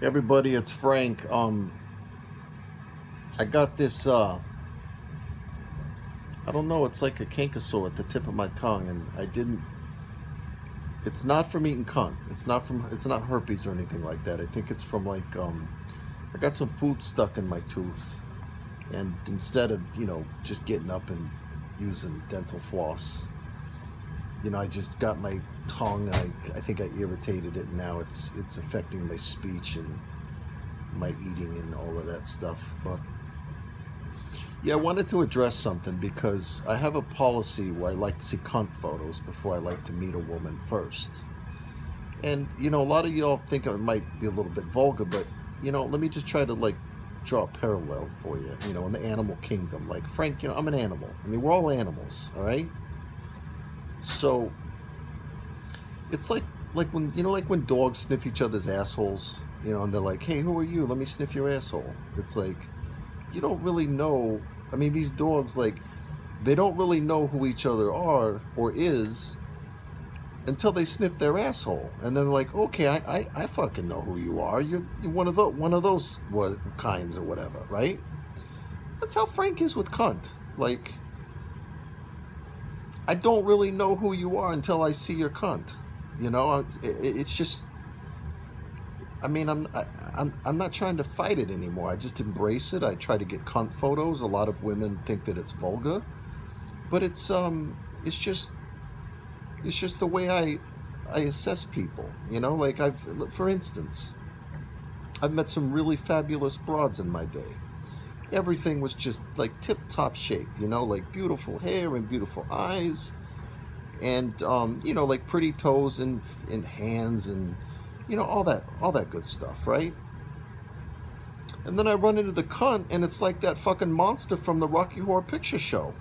Everybody, it's Frank. I got this. I don't know. It's like a canker sore at the tip of my tongue, and I didn't. It's not from eating cunt. It's not from. It's not herpes or anything like that. I think it's from like. I got some food stuck in my tooth, and instead of just getting up and using dental floss, I just got my tongue, and I think I irritated it, and now it's affecting my speech and my eating and all of that stuff. But yeah, I wanted to address something because I have a policy where I like to see cunt photos before I like to meet a woman first. And a lot of y'all think it might be a little bit vulgar, but let me just try to like draw a parallel for you. In the animal kingdom, like Frank, I'm an animal. I mean, we're all animals, all right? So it's like when like when dogs sniff each other's assholes, and they're like, "Hey, who are you? Let me sniff your asshole." It's like you don't really know. I mean, these dogs, like, they don't really know who each other are or is until they sniff their asshole, and then they're like, "Okay, I fucking know who you are. You're one of those kinds or whatever, right?" That's how Frank is with cunt. Like, I don't really know who you are until I see your cunt. It's just. I mean, I'm not trying to fight it anymore. I just embrace it. I try to get cunt photos. A lot of women think that it's vulgar, but it's just the way I assess people. Like for instance, I've met some really fabulous broads in my day. Everything was just like tip top shape. Like beautiful hair and beautiful eyes, and like pretty toes and hands and all that good stuff, right? And then I run into the cunt, and it's like that fucking monster from the Rocky Horror Picture Show.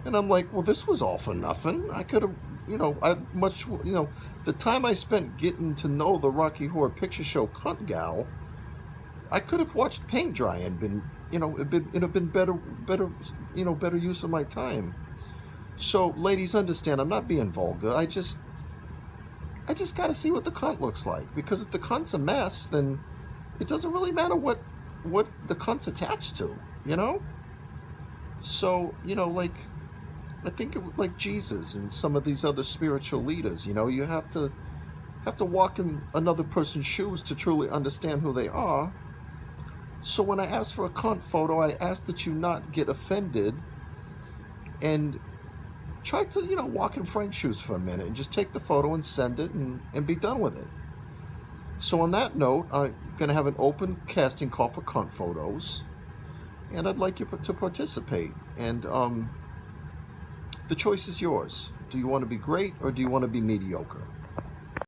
And I'm like, well, this was all for nothing. I could have, the time I spent getting to know the Rocky Horror Picture Show cunt gal, I could have watched paint dry and been, it'd have been better use of my time. So, ladies, understand, I'm not being vulgar. I just got to see what the cunt looks like, because if the cunt's a mess, then it doesn't really matter what the cunt's attached to. So like I think like Jesus and some of these other spiritual leaders, you have to walk in another person's shoes to truly understand who they are. So when I ask for a cunt photo, I ask that you not get offended and try to, walk in Frank's shoes for a minute and just take the photo and send it and be done with it. So on that note, I'm going to have an open casting call for cunt photos, and I'd like you to participate. And the choice is yours. Do you want to be great or do you want to be mediocre?